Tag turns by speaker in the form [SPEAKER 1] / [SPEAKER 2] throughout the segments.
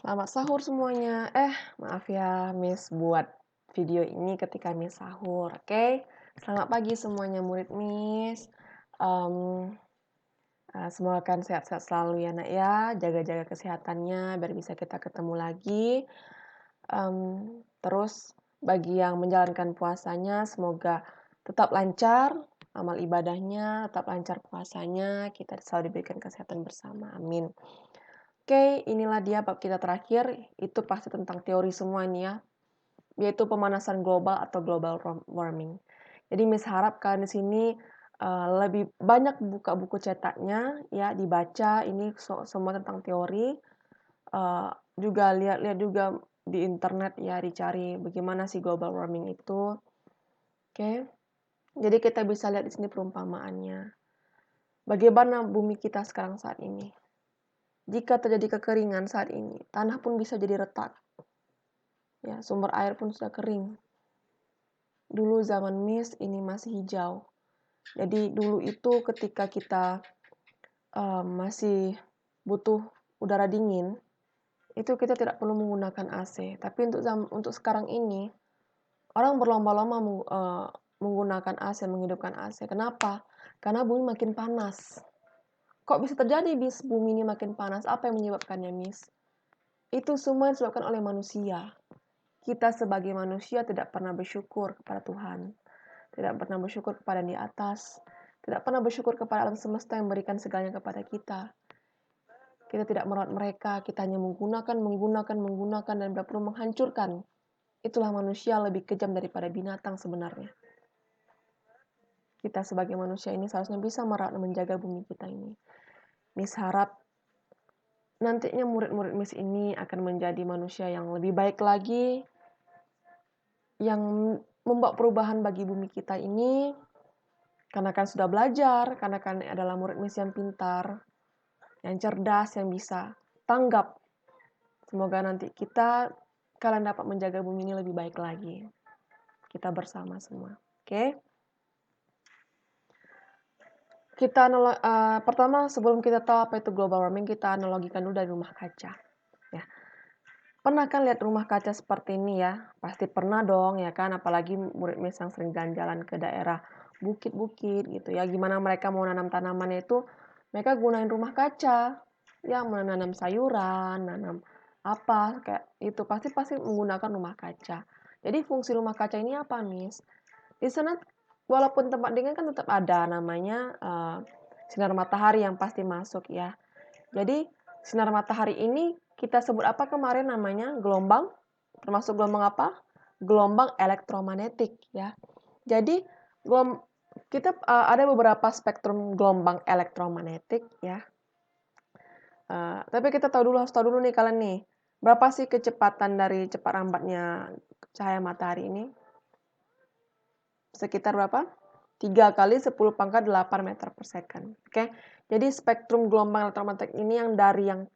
[SPEAKER 1] Selamat sahur semuanya. Maaf ya, Miss buat video ini ketika Miss sahur, oke? Selamat pagi semuanya murid Miss. Mmm, Semoga kan sehat-sehat selalu ya, Nak, ya. Jaga-jaga kesehatannya biar bisa kita ketemu lagi. Terus bagi yang menjalankan puasanya semoga tetap lancar amal ibadahnya, tetap lancar puasanya, kita selalu diberikan kesehatan bersama, amin. Oke, inilah dia bab kita terakhir, itu pasti tentang teori semua nih ya, yaitu pemanasan global atau global warming. Jadi Miss harap kalian di sini, lebih banyak buka buku cetaknya ya, dibaca ini semua tentang teori, eee, juga lihat-lihat juga di internet ya, dicari bagaimana sih global warming itu, oke. Jadi kita bisa lihat di sini perumpamaannya. Bagaimana bumi kita sekarang saat ini. Jika terjadi kekeringan saat ini, tanah pun bisa jadi retak. Ya, sumber air pun sudah kering. Dulu zaman Miss ini masih hijau. Jadi dulu itu ketika kita masih butuh udara dingin, itu kita tidak perlu menggunakan AC. Tapi untuk sekarang ini, orang berlomba-lomba menggunakan AC, menghidupkan AC. Kenapa? Karena bumi makin panas. Kok bisa terjadi, Miss, bumi ini makin panas? Apa yang menyebabkannya, Miss? Itu semua disebabkan oleh manusia. Kita sebagai manusia tidak pernah bersyukur kepada Tuhan, tidak pernah bersyukur kepada yang di atas, tidak pernah bersyukur kepada alam semesta yang memberikan segalanya kepada kita. Kita tidak merawat mereka, kita hanya menggunakan, dan tidak perlu menghancurkan. Itulah manusia lebih kejam daripada binatang sebenarnya. Kita sebagai manusia ini seharusnya bisa merawat dan menjaga bumi kita ini. Miss harap nantinya murid-murid Miss ini akan menjadi manusia yang lebih baik lagi, yang membawa perubahan bagi bumi kita ini, karena kan sudah belajar, karena kan adalah murid Miss yang pintar, yang cerdas, yang bisa tanggap. Semoga nanti kalian dapat menjaga bumi ini lebih baik lagi. Kita bersama semua, oke? Pertama sebelum kita tahu apa itu global warming, kita analogikan dulu dari rumah kaca. Ya. Pernah kan lihat rumah kaca seperti ini ya? Pasti pernah dong ya kan, apalagi murid Miss yang sering jalan-jalan ke daerah bukit-bukit gitu ya. Gimana mereka mau nanam tanamannya itu, mereka gunain rumah kaca. Ya, menanam sayuran, nanam apa, kayak itu pasti pasti menggunakan rumah kaca. Jadi fungsi rumah kaca ini apa, Miss? Di sana walaupun tempat dingin kan tetap ada namanya, sinar matahari yang pasti masuk ya. Jadi sinar matahari ini kita sebut apa kemarin namanya? Gelombang, termasuk gelombang apa? Gelombang elektromagnetik ya. Jadi ada beberapa spektrum gelombang elektromagnetik ya. Tapi kita harus tahu dulu nih kalian nih, berapa sih kecepatan dari cepat lambatnya cahaya matahari ini? Sekitar berapa? 3 kali 10 pangkat 8 meter per second. Oke. Jadi spektrum gelombang elektromagnetik ini yang dari yang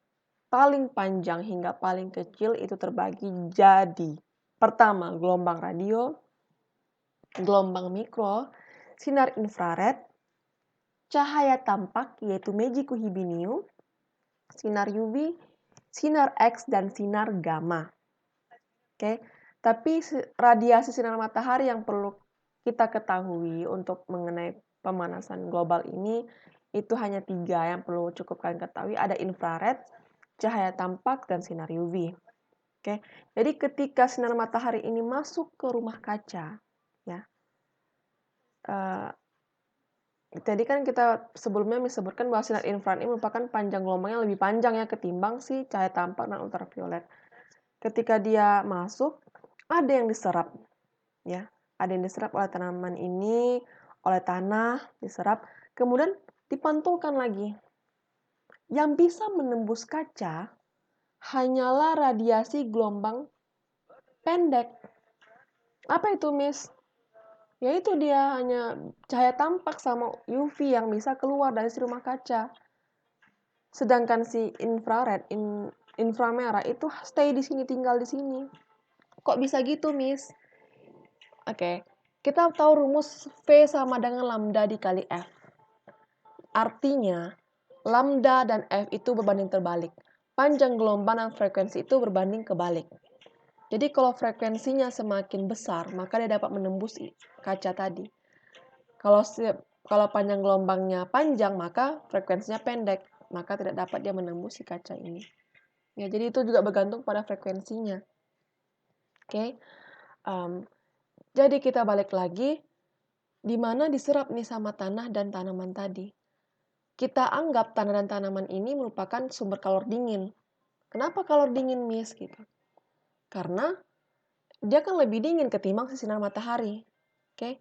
[SPEAKER 1] paling panjang hingga paling kecil itu terbagi jadi pertama gelombang radio, gelombang mikro, sinar infrared, cahaya tampak yaitu Meiji Kuhibiniu, sinar UV, sinar X, dan sinar gamma. Oke. Tapi radiasi sinar matahari yang perlu kita ketahui untuk mengenai pemanasan global ini itu hanya 3 yang perlu cukup kalian ketahui, ada infrared, cahaya tampak, dan sinar UV. Oke, jadi ketika sinar matahari ini masuk ke rumah kaca, ya, tadi kan kita sebelumnya disebutkan bahwa sinar infrared ini merupakan panjang gelombangnya lebih panjang ya ketimbang si cahaya tampak dan ultraviolet. Ketika dia masuk, ada yang diserap, ya, ada yang diserap oleh tanaman ini, oleh tanah, diserap, kemudian dipantulkan lagi. Yang bisa menembus kaca hanyalah radiasi gelombang pendek. Apa itu, Miss? Yaitu dia hanya cahaya tampak sama UV yang bisa keluar dari si rumah kaca. Sedangkan si inframerah itu stay di sini, tinggal di sini. Kok bisa gitu, Miss? Oke, kita tahu rumus V sama dengan lambda dikali F. Artinya, lambda dan F itu berbanding terbalik. panjang gelombang dan frekuensi itu berbanding kebalik. Jadi kalau frekuensinya semakin besar, maka dia dapat menembus kaca tadi. Kalau panjang gelombangnya panjang, maka frekuensinya pendek, maka tidak dapat dia menembus si kaca ini. Ya, jadi itu juga bergantung pada frekuensinya. Oke. Jadi kita balik lagi, di mana diserap nih sama tanah dan tanaman tadi. Kita anggap tanah dan tanaman ini merupakan sumber kalor dingin. Kenapa kalor dingin, Miss? Gitu. Karena dia kan lebih dingin ketimbang sinar matahari. Oke.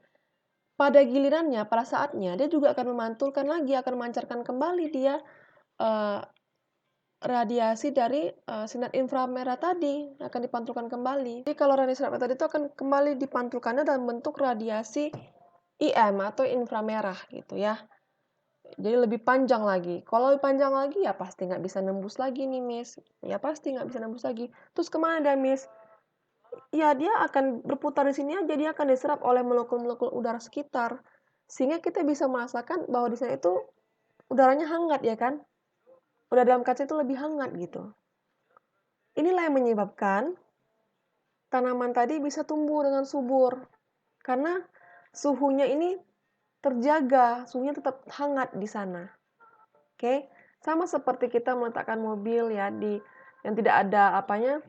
[SPEAKER 1] Pada gilirannya, pada saatnya, dia juga akan memantulkan lagi, akan memancarkan kembali dia radiasi dari sinar inframerah tadi, akan dipantulkan kembali. Jadi kalau radiasi inframerah tadi itu akan kembali dipantulkannya dalam bentuk radiasi IM atau inframerah gitu ya. Jadi lebih panjang lagi. Kalau lebih panjang lagi ya pasti nggak bisa nembus lagi nih, Miss. Ya pasti nggak bisa nembus lagi. Terus kemana dah, Miss? Ya dia akan berputar di sini aja, dia akan diserap oleh molekul-molekul udara sekitar. Sehingga kita bisa merasakan bahwa di sana itu udaranya hangat ya kan? Udara dalam kaca itu lebih hangat gitu. Inilah yang menyebabkan tanaman tadi bisa tumbuh dengan subur. Karena suhunya ini terjaga, suhunya tetap hangat di sana. Oke, sama seperti kita meletakkan mobil ya di yang tidak ada apanya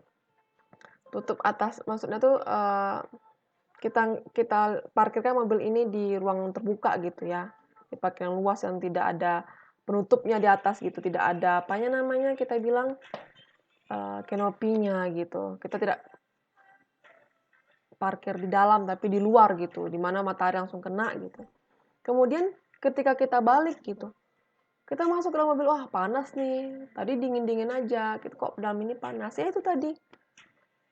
[SPEAKER 1] tutup atas, maksudnya tuh kita parkirkan mobil ini di ruang terbuka gitu ya, di parkir yang luas yang tidak ada penutupnya di atas gitu, tidak ada apanya namanya kita bilang kanopinya gitu. Kita tidak parkir di dalam tapi di luar gitu, di mana matahari langsung kena gitu. Kemudian ketika kita balik gitu, kita masuk ke dalam mobil, wah panas nih, tadi dingin-dingin aja, gitu kok dalam ini panas. Ya itu tadi,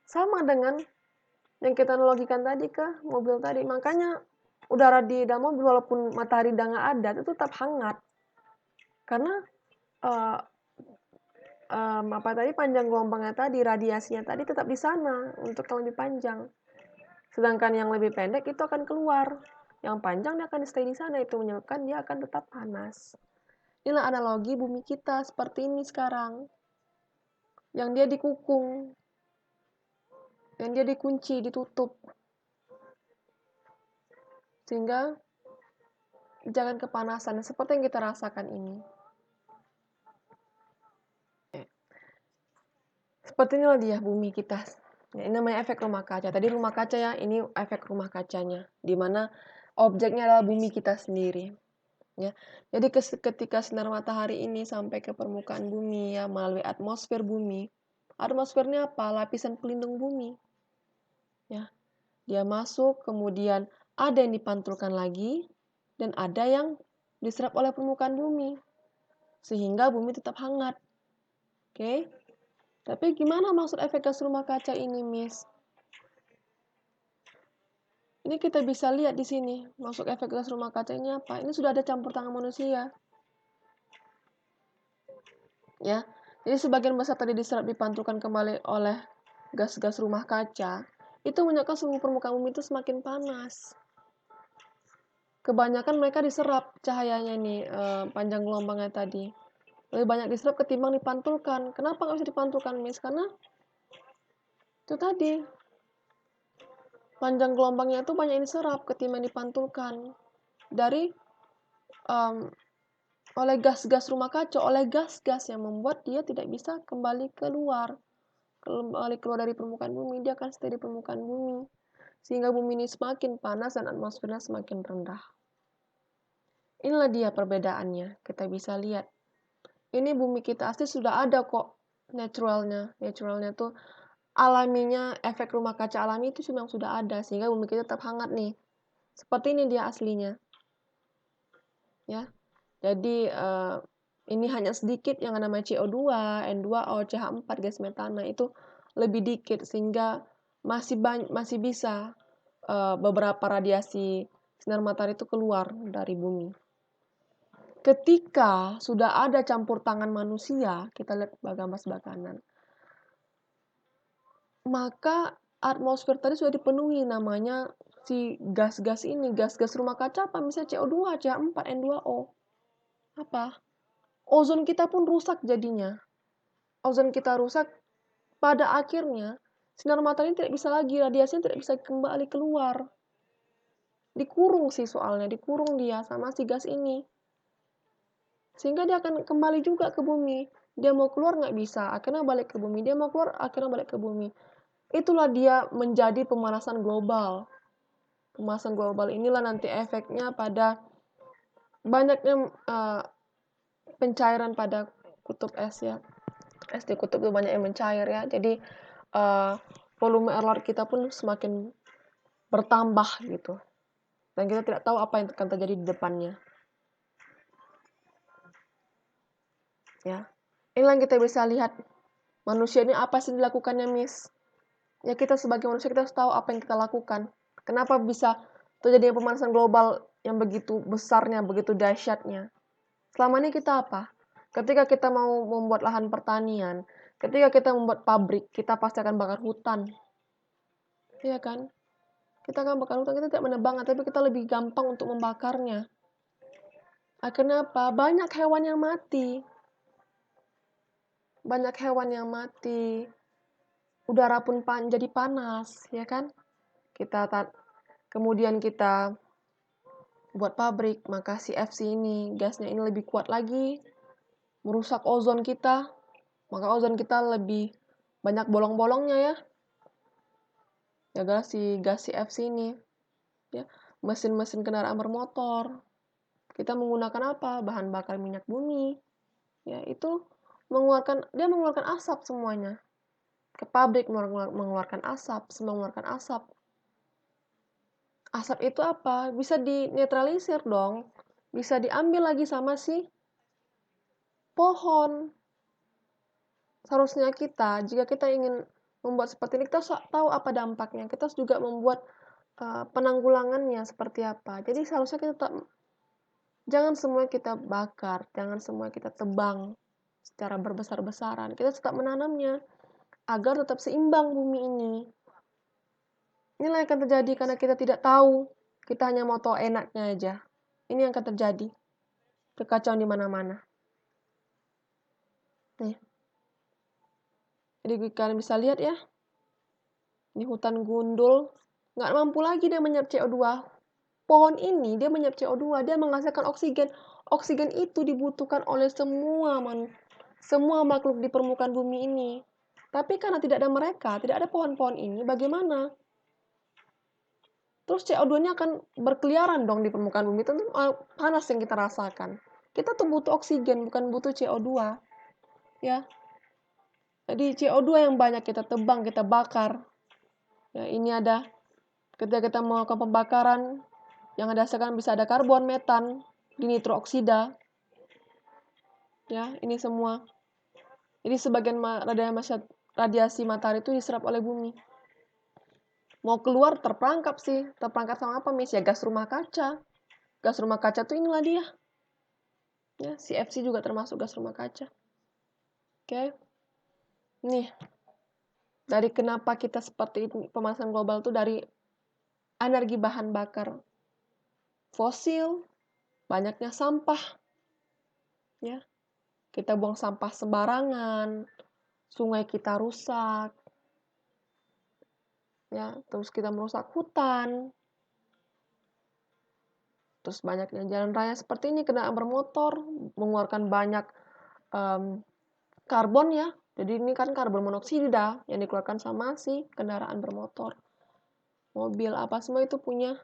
[SPEAKER 1] sama dengan yang kita analogikan tadi ke mobil tadi. Makanya udara di dalam mobil walaupun matahari udah nggak ada, itu tetap hangat. Karena apa tadi panjang gelombangnya tadi, radiasinya tadi tetap di sana untuk yang lebih panjang. Sedangkan yang lebih pendek itu akan keluar. Yang panjang dia akan stay di sana, itu menyebabkan dia akan tetap panas. Inilah analogi bumi kita seperti ini sekarang. Yang dia dikukung. Yang dia dikunci, ditutup. Sehingga jangan kepanasan seperti yang kita rasakan ini. Seperti inilah dia bumi kita. Ya, ini namanya efek rumah kaca. Tadi rumah kaca ya, ini efek rumah kacanya. Di mana objeknya adalah bumi kita sendiri. Ya. Jadi ketika sinar matahari ini sampai ke permukaan bumi ya melalui atmosfer bumi. Atmosfernya apa? Lapisan pelindung bumi. Ya. Dia masuk, kemudian ada yang dipantulkan lagi dan ada yang diserap oleh permukaan bumi. Sehingga bumi tetap hangat. Oke? Tapi gimana maksud efek gas rumah kaca ini, Miss? Ini kita bisa lihat di sini, maksud efek gas rumah kaca ini apa? Ini sudah ada campur tangan manusia. Ya. Jadi sebagian besar tadi diserap dipantulkan kembali oleh gas-gas rumah kaca. Itu menyebabkan suhu permukaan bumi itu semakin panas. Kebanyakan mereka diserap cahayanya nih, panjang gelombangnya tadi. Lebih banyak diserap ketimbang dipantulkan. Kenapa nggak bisa dipantulkan, Miss? Karena itu tadi, panjang gelombangnya itu banyak yang diserap ketimbang dipantulkan. Dari oleh gas-gas rumah kaca, oleh gas-gas yang membuat dia tidak bisa kembali keluar. Kembali keluar dari permukaan bumi, dia akan stay di permukaan bumi. Sehingga bumi ini semakin panas dan atmosfernya semakin rendah. Inilah dia perbedaannya, kita bisa lihat. Ini bumi kita asli sudah ada kok naturalnya. Naturalnya tuh alaminya, efek rumah kaca alami itu memang sudah ada. Sehingga bumi kita tetap hangat nih. Seperti ini dia aslinya. Ya, jadi ini hanya sedikit yang namanya CO2, N2O, CH4, gas metana itu lebih dikit sehingga masih bisa beberapa radiasi sinar matahari itu keluar dari bumi. Ketika sudah ada campur tangan manusia, kita lihat gambar sebelah kanan, maka atmosfer tadi sudah dipenuhi namanya si gas-gas ini, gas-gas rumah kaca apa? Misalnya CO2, CH4, N2O. Apa? Ozon kita pun rusak jadinya. ozon kita rusak, pada akhirnya sinar matahari tidak bisa lagi, radiasinya tidak bisa kembali keluar. Dikurung sih soalnya, dikurung dia sama si gas ini. Sehingga dia akan kembali juga ke bumi. Dia mau keluar nggak bisa, akhirnya balik ke bumi. Dia mau keluar, akhirnya balik ke bumi. Itulah dia menjadi pemanasan global. Pemanasan global inilah nanti efeknya pada banyaknya pencairan pada kutub es ya. Es di kutub itu banyak yang mencair ya. Jadi volume air laut kita pun semakin bertambah gitu. Dan kita tidak tahu apa yang akan terjadi di depannya. Ya. Inilah yang kita bisa lihat. Manusia ini apa sih dilakukannya, Miss? Ya kita sebagai manusia kita harus tahu apa yang kita lakukan. Kenapa bisa terjadi pemanasan global yang begitu besarnya, begitu dahsyatnya? Selama ini kita apa? Ketika kita mau membuat lahan pertanian, ketika kita membuat pabrik, kita pasti akan bakar hutan. Iya kan? Kita akan bakar hutan, kita tidak menebangnya, tapi kita lebih gampang untuk membakarnya. Akhirnya apa? Banyak hewan yang mati. Banyak hewan yang mati. Udara pun jadi panas, ya kan? Kemudian kita buat pabrik, maka si FC ini, gasnya ini lebih kuat lagi, merusak ozon kita, maka ozon kita lebih banyak bolong-bolongnya ya. Ya gas si FC ini. Ya, mesin-mesin kendaraan bermotor. Kita menggunakan apa? Bahan bakar minyak bumi. Ya, itu dia mengeluarkan asap semuanya. Ke pabrik mengeluarkan asap, semua mengeluarkan asap. Asap itu apa? Bisa dinetralisir dong. Bisa diambil lagi sama si pohon. Seharusnya jika kita ingin membuat seperti ini, kita tahu apa dampaknya. Kita juga membuat penanggulangannya seperti apa. Jadi seharusnya jangan semua kita bakar, jangan semua kita tebang secara berbesar-besaran. Kita tetap menanamnya agar tetap seimbang bumi ini. Inilah yang akan terjadi karena kita tidak tahu. Kita hanya mau tahu enaknya aja. Ini yang akan terjadi. Kekacauan di mana-mana. Nih. Jadi kalian bisa lihat ya. Ini hutan gundul. Nggak mampu lagi dia menyerap CO2. Pohon ini dia menyerap CO2. Dia menghasilkan oksigen. Oksigen itu dibutuhkan oleh semua makhluk di permukaan bumi ini. Tapi karena tidak ada mereka, tidak ada pohon-pohon ini, bagaimana? Terus CO2-nya akan berkeliaran dong di permukaan bumi. Tentu panas yang kita rasakan. Kita tuh butuh oksigen, bukan butuh CO2. Ya. Jadi CO2 yang banyak kita tebang, kita bakar. Ya, ini ada ketika kita melakukan pembakaran, yang dihasilkan bisa ada karbon, metan, dinitrooksida. Ya, ini semua. Jadi sebagian radiasi matahari itu diserap oleh bumi. Mau keluar terperangkap sih. Terperangkap sama apa, Miss? Ya gas rumah kaca. Gas rumah kaca tuh inilah dia. Ya, CFC juga termasuk gas rumah kaca. Oke. Nih. Dari kenapa kita seperti ini, pemanasan global tuh dari energi bahan bakar fosil, banyaknya sampah. Ya. Kita buang sampah sembarangan, sungai kita rusak. Ya, terus kita merusak hutan. Terus banyaknya jalan raya seperti ini, kendaraan bermotor mengeluarkan banyak karbon ya. Jadi ini kan karbon monoksida yang dikeluarkan sama si kendaraan bermotor. Mobil apa semua itu punya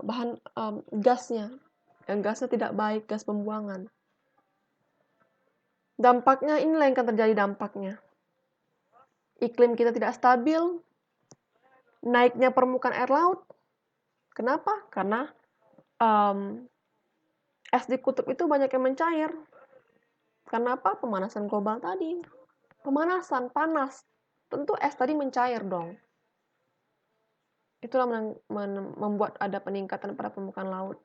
[SPEAKER 1] bahan gasnya. Yang gasnya tidak baik, gas pembuangan. Dampaknya inilah yang akan terjadi dampaknya. Iklim kita tidak stabil, naiknya permukaan air laut. Kenapa? Karena es di kutub itu banyak yang mencair. Kenapa? Pemanasan global tadi. Pemanasan, panas. Tentu es tadi mencair dong. Itulah membuat ada peningkatan pada permukaan laut.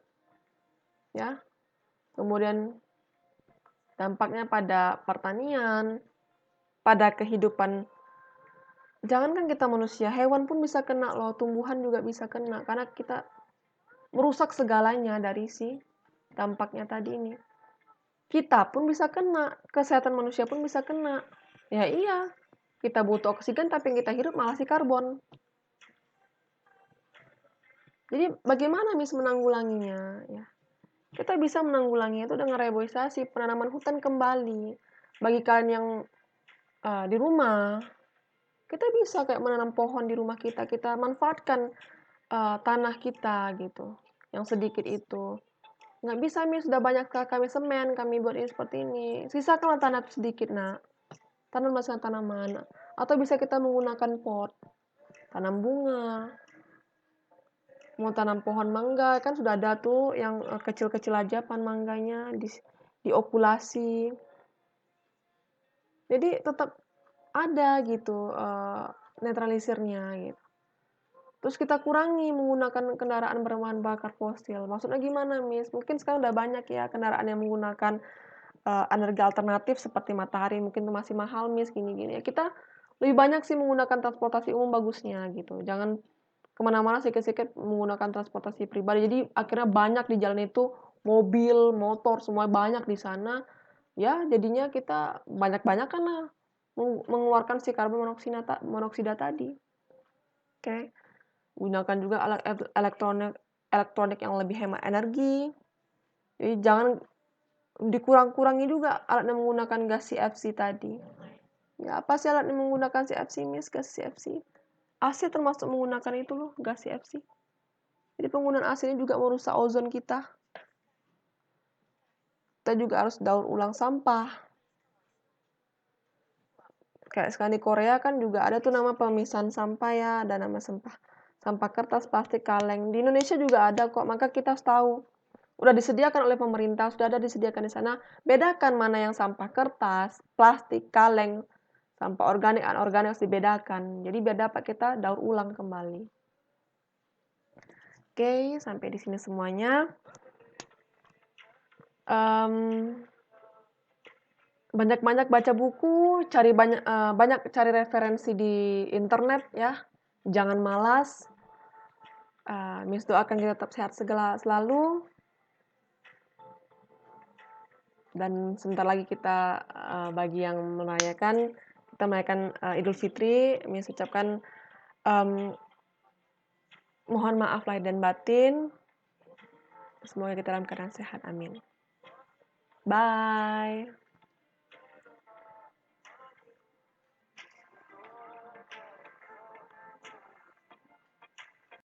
[SPEAKER 1] Ya. Kemudian dampaknya pada pertanian, pada kehidupan. Jangankan kita manusia, hewan pun bisa kena loh, tumbuhan juga bisa kena karena kita merusak segalanya dari si dampaknya tadi ini. Kita pun bisa kena, kesehatan manusia pun bisa kena. Ya iya, kita butuh oksigen tapi yang kita hirup malah si karbon. Jadi bagaimana Miss menanggulanginya ya? Kita bisa menanggulanginya itu dengan reboisasi, penanaman hutan kembali. Bagi kalian yang di rumah, kita bisa kayak menanam pohon di rumah kita, kita manfaatkan tanah kita gitu, yang sedikit itu. Nggak bisa Miss, sudah banyak kami semen, kami buat ini seperti ini. Sisakanlah tanah itu sedikit nak, tanam masukkan tanaman. Atau bisa kita menggunakan pot, tanam bunga. Mau tanam pohon mangga, kan sudah ada tuh yang kecil-kecil aja pohon mangganya, diokulasi. Jadi tetap ada gitu netralisirnya gitu. Terus kita kurangi menggunakan kendaraan berbahan bakar fosil. Maksudnya gimana, Miss? Mungkin sekarang udah banyak ya kendaraan yang menggunakan energi alternatif seperti matahari, mungkin itu masih mahal, Miss, gini-gini. Ya kita lebih banyak sih menggunakan transportasi umum bagusnya gitu. Jangan kemana-mana sikit-sikit menggunakan transportasi pribadi. Jadi akhirnya banyak di jalan itu mobil, motor, semua banyak di sana. Ya jadinya kita banyak-banyakan lah mengeluarkan si karbon monoksida tadi. Oke. Gunakan juga alat elektronik yang lebih hemat energi. Jadi jangan dikurang-kurangi juga alat yang menggunakan gas CFC tadi. Ya, apa sih alat yang menggunakan CFC, Miss? Gas CFC. AC termasuk menggunakan itu loh, gas CFC. Jadi penggunaan AC ini juga merusak ozon kita. Kita juga harus daur ulang sampah. Kayak sekarang di Korea kan juga ada tuh nama pemisahan sampah ya, ada nama sampah kertas, plastik, kaleng. Di Indonesia juga ada kok, maka kita harus tahu. Udah disediakan oleh pemerintah, sudah ada disediakan di sana. Bedakan mana yang sampah kertas, plastik, kaleng, sampah organik, anorganik harus dibedakan. Jadi biar dapat kita daur ulang kembali. Oke, sampai di sini semuanya. Banyak-banyak baca buku, banyak cari referensi di internet ya. Jangan malas. Miss doakan kita tetap sehat selalu. Dan sebentar lagi kita bagi yang merayakan, kita merayakan Idul Fitri. Miss ucapkan mohon maaf lahir dan batin. Semoga kita dalam keadaan sehat. Amin. Bye.